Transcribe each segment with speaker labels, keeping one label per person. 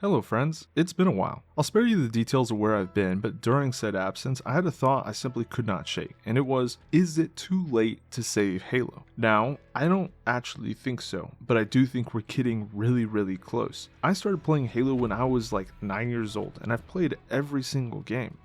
Speaker 1: Hello friends, it's been a while. I'll spare you the details of where I've been, but during said absence, I had a thought I simply could not shake, and it was, is it too late to save Halo? Now, I don't actually think so, but I do think we're getting really close. I started playing Halo when I was like 9 years old, and I've played every single game.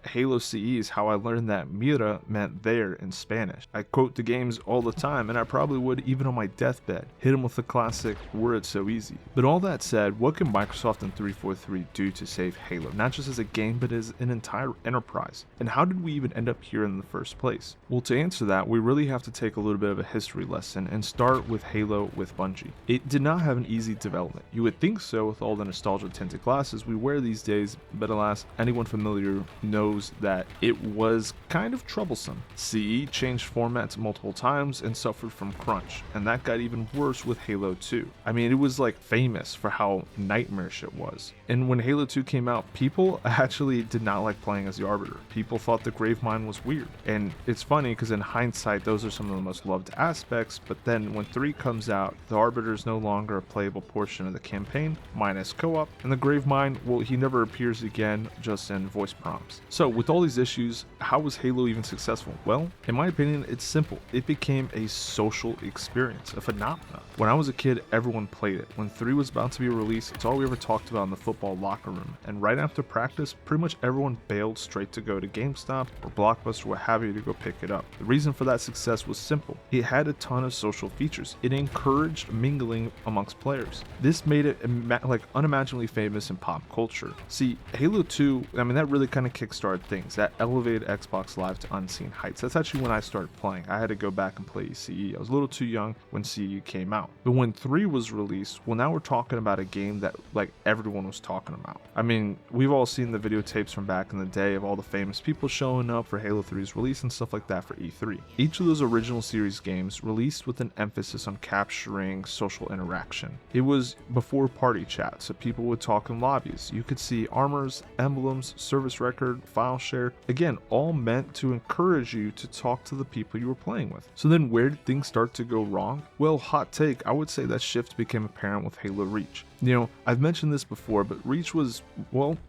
Speaker 1: Halo CE is how I learned that Mira meant there in Spanish. I quote the games all the time, and I probably would even on my deathbed, hit them with the classic, were it so easy. But all that said, what can Microsoft and 343 do to save Halo, not just as a game, but as an entire enterprise? And how did we even end up here in the first place? Well, to answer that, we really have to take a little bit of a history lesson and start with Halo with Bungie. It did not have an easy development. You would think so with all the nostalgia tinted glasses we wear these days, but alas, anyone familiar knows that it was kind of troublesome. CE changed formats multiple times and suffered from crunch, and that got even worse with Halo 2. I mean, it was like famous for how nightmarish it was. And when Halo 2 came out, people actually did not like playing as the Arbiter. People thought the Gravemind was weird. And it's funny because in hindsight, those are some of the most loved aspects, but then when 3 comes out, the Arbiter is no longer a playable portion of the campaign, minus co-op, and the Gravemind, well, he never appears again, just in voice prompts. So with all these issues, how was Halo even successful? Well, in my opinion, it's simple. It became a social experience, a phenomenon. When I was a kid, everyone played it. When 3 was about to be released, it's all we ever talked about in the football locker room, and right after practice, pretty much everyone bailed straight to go to GameStop or Blockbuster, what have you, to go pick it up. The reason for that success was simple. It had a ton of social features. It encouraged mingling amongst players. This made it unimaginably famous in pop culture. See, Halo 2, that really kind of kickstarted things. That elevated Xbox Live to unseen heights. That's actually when I started playing. I had to go back and play CE. I was a little too young when CE came out. But when 3 was released, well, now we're talking about a game that everyone was talking about. We've all seen the videotapes from back in the day of all the famous people showing up for Halo 3's release and stuff like that for E3. Each of those original series games released with an emphasis on capturing social interaction. It was before party chat, so people would talk in lobbies. You could see armors, emblems, service record, file share, again, all meant to encourage you to talk to the people you were playing with. So then where did things start to go wrong? Well, hot take, I would say that shift became apparent with Halo Reach. I've mentioned this before, but Reach was,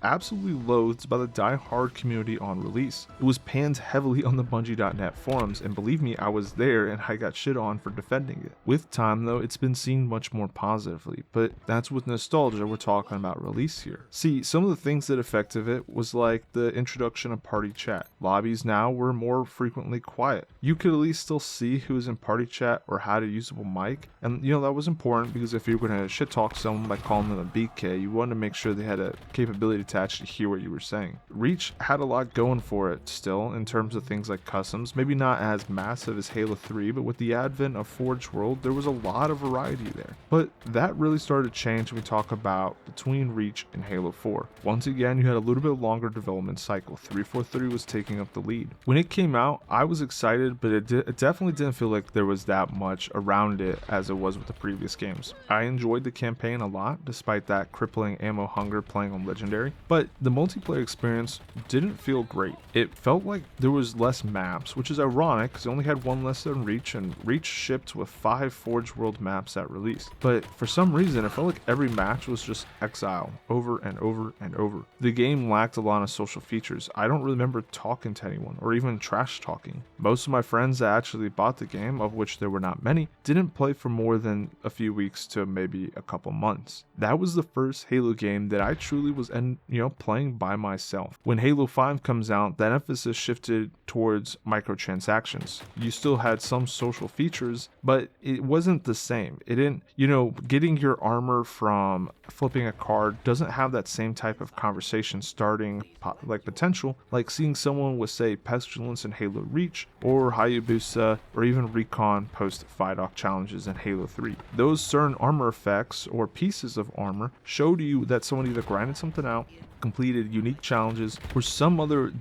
Speaker 1: absolutely loathed by the die-hard community on release. It was panned heavily on the Bungie.net forums, and believe me, I was there and I got shit on for defending it. With time, though, it's been seen much more positively, but that's with nostalgia, we're talking about release here. See, some of the things that affected it was like the introduction of party chat. Lobbies now were more frequently quiet. You could at least still see who was in party chat or had a usable mic, and that was important because if you were going to shit talk someone by calling them a BK, you wanted to make sure they had a capability to actually hear what you were saying. Reach had a lot going for it still in terms of things like customs, maybe not as massive as Halo 3, but with the advent of Forge World, there was a lot of variety there. But that really started to change when we talk about between Reach and Halo 4. Once again, you had a little bit longer development cycle. 343 was taking up the lead. When it came out, I was excited, but it definitely didn't feel like there was that much around it as it was with the previous games. I enjoyed the campaign a lot, despite that crippling ammo hunger playing on Legendary, but the multiplayer experience didn't feel great. It felt like there was less maps, which is ironic because it only had one less than Reach, and Reach shipped with 5 Forge World maps at release. But for some reason, it felt like every match was just Exile over and over and over. The game lacked a lot of social features. I don't remember talking to anyone or even trash talking. Most of my friends that actually bought the game, of which there were not many, didn't play for more than a few weeks to maybe a couple months. That was the first Halo game that I truly was playing by myself. When Halo 5 comes out, that emphasis shifted towards microtransactions. You still had some social features, but it wasn't the same. It didn't, getting your armor from flipping a card doesn't have that same type of conversation starting potential like seeing someone with, say, Pestilence in Halo Reach, or Hayabusa, or even Recon post FIDOC challenges in Halo 3. Those certain armor effects or pieces of armor showed you that someone either grinded something out, completed unique challenges, or some other,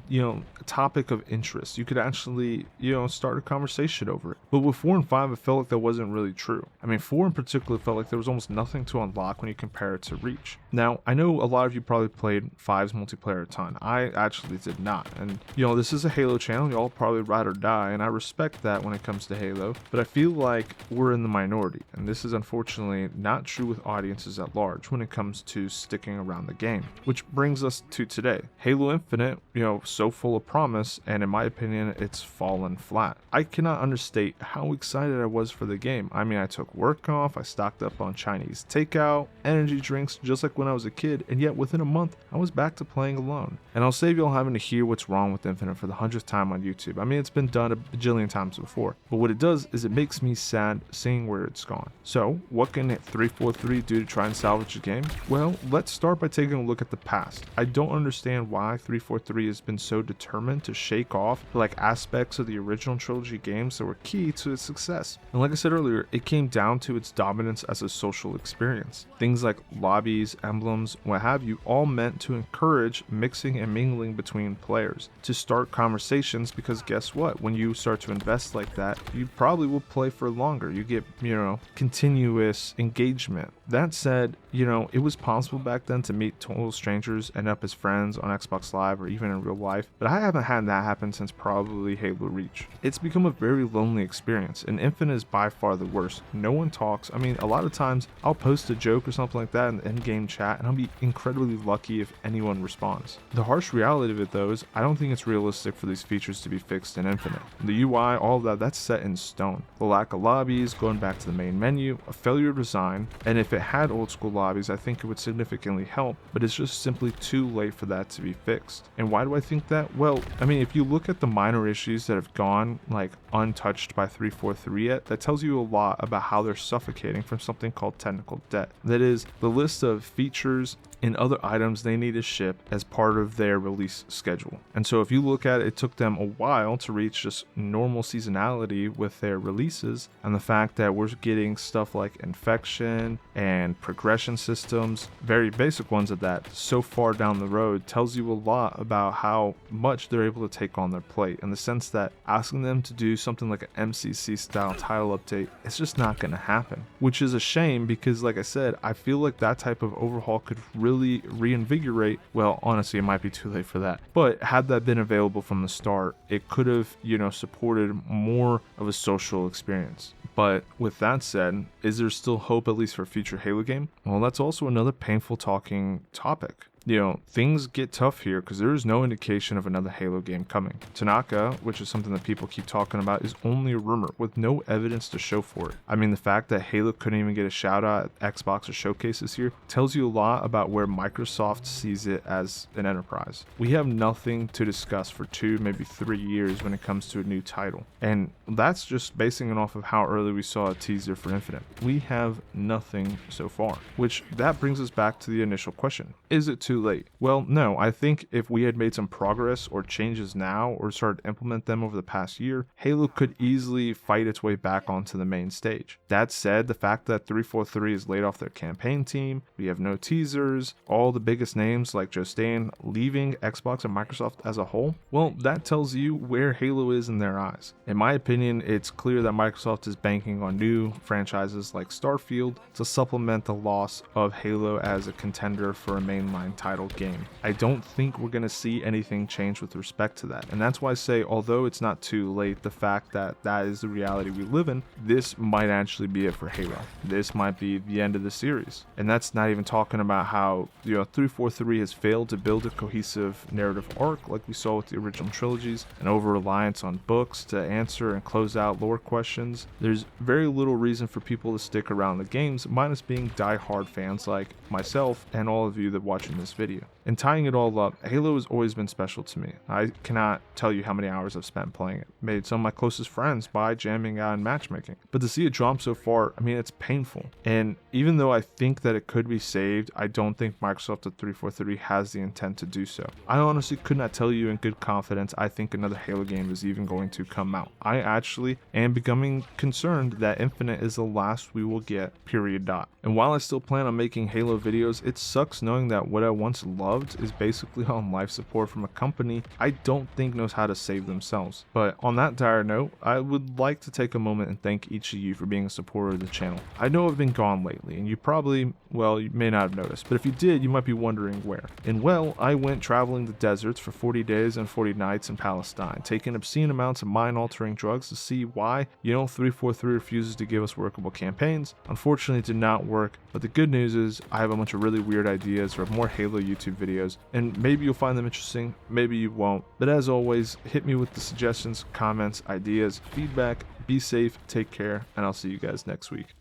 Speaker 1: topic of interest. You could actually, start a conversation over it. But with 4 and 5, it felt like that wasn't really true. 4 in particular felt like there was almost nothing to unlock when you compare it to Reach. Now, I know a lot of you probably played 5's multiplayer a ton. I actually did not. And, this is a Halo channel. Y'all probably ride or die, and I respect that when it comes to Halo. But I feel like we're in the minority, and this is unfortunately not true with audiences players at large when it comes to sticking around the game. Which brings us to today. Halo Infinite, so full of promise, and in my opinion, it's fallen flat. I cannot understate how excited I was for the game. I mean, I took work off, I stocked up on Chinese takeout, energy drinks, just like when I was a kid, and yet within a month, I was back to playing alone. And I'll save y'all having to hear what's wrong with Infinite for the 100th time on YouTube. I mean, it's been done a bajillion times before, but what it does is it makes me sad seeing where it's gone. So, what can 343 do to try and salvage the game? Well, let's start by taking a look at the past. I don't understand why 343 has been so determined to shake off aspects of the original trilogy games that were key to its success. And like I said earlier, it came down to its dominance as a social experience. Things like lobbies, emblems, what have you, all meant to encourage mixing and mingling between players, to start conversations, because guess what? When you start to invest like that, you probably will play for longer. You get, continuous engagement. That said, it was possible back then to meet total strangers, end up as friends on Xbox Live or even in real life, but I haven't had that happen since probably Halo Reach. It's become a very lonely experience, and Infinite is by far the worst. No one talks. I mean, a lot of times I'll post a joke or something like that in the in-game chat, and I'll be incredibly lucky if anyone responds. The harsh reality of it though is I don't think it's realistic for these features to be fixed in Infinite. The UI, all of that's set in stone. The lack of lobbies, going back to the main menu, a failure design, and if it had old school lobbies, I think it would significantly help, but it's just simply too late for that to be fixed. And why do I think that? Well, I mean, if you look at the minor issues that have gone untouched by 343 yet, that tells you a lot about how they're suffocating from something called technical debt. That is, the list of features and other items they need to ship as part of their release schedule. And so if you look at it, it took them a while to reach just normal seasonality with their releases, and the fact that we're getting stuff like infection and progression systems, very basic ones at that, so far down the road tells you a lot about how much they're able to take on their plate, in the sense that asking them to do something like an MCC style title update, it's just not going to happen, which is a shame because like I said, I feel like that type of overhaul could really reinvigorate, well, honestly, it might be too late for that, but had that been available from the start, it could have, supported more of a social experience. But with that said, is there still hope at least for a future Halo game? Well, that's also another painful talking topic. Things get tough here because there is no indication of another Halo game coming. Tanaka, which is something that people keep talking about, is only a rumor with no evidence to show for it. I mean, the fact that Halo couldn't even get a shout out at Xbox or Showcase this year tells you a lot about where Microsoft sees it as an enterprise. We have nothing to discuss for 2, maybe 3 years when it comes to a new title. And that's just basing it off of how early we saw a teaser for Infinite. We have nothing so far, which that brings us back to the initial question. Is it too late? Well, no. I think if we had made some progress or changes now or started to implement them over the past year, Halo could easily fight its way back onto the main stage. That said, the fact that 343 has laid off their campaign team, we have no teasers, all the biggest names like Joe Stan leaving Xbox and Microsoft as a whole, well, that tells you where Halo is in their eyes. In my opinion, it's clear that Microsoft is banking on new franchises like Starfield to supplement the loss of Halo as a contender for a mainline title game. I don't think we're going to see anything change with respect to that, and that's why I say, although it's not too late, the fact that that is the reality we live in, this might actually be it for Halo. This might be the end of the series, and that's not even talking about how 343 has failed to build a cohesive narrative arc like we saw with the original trilogies, an over-reliance on books to answer and close out lore questions. There's very little reason for people to stick around the games, minus being die-hard fans like myself and all of you that watching this video. And tying it all up, Halo has always been special to me. I cannot tell you how many hours I've spent playing it. Made some of my closest friends by jamming out and matchmaking. But to see it drop so far, I mean, it's painful. And even though I think that it could be saved, I don't think Microsoft at 343 has the intent to do so. I honestly could not tell you in good confidence I think another Halo game is even going to come out. I actually am becoming concerned that Infinite is the last we will get, period. And while I still plan on making Halo videos, it sucks knowing that what I once loved is basically on life support from a company I don't think knows how to save themselves. But on that dire note, I would like to take a moment and thank each of you for being a supporter of the channel. I know I've been gone lately, and you probably, well, you may not have noticed, but if you did, you might be wondering where. And well, I went traveling the deserts for 40 days and 40 nights in Palestine, taking obscene amounts of mind-altering drugs to see why, 343 refuses to give us workable campaigns. Unfortunately, it did not work, but the good news is I have a bunch of really weird ideas for more Halo YouTube videos, and maybe you'll find them interesting, maybe you won't. But as always, hit me with the suggestions, comments, ideas, feedback. Be safe, take care, and I'll see you guys next week.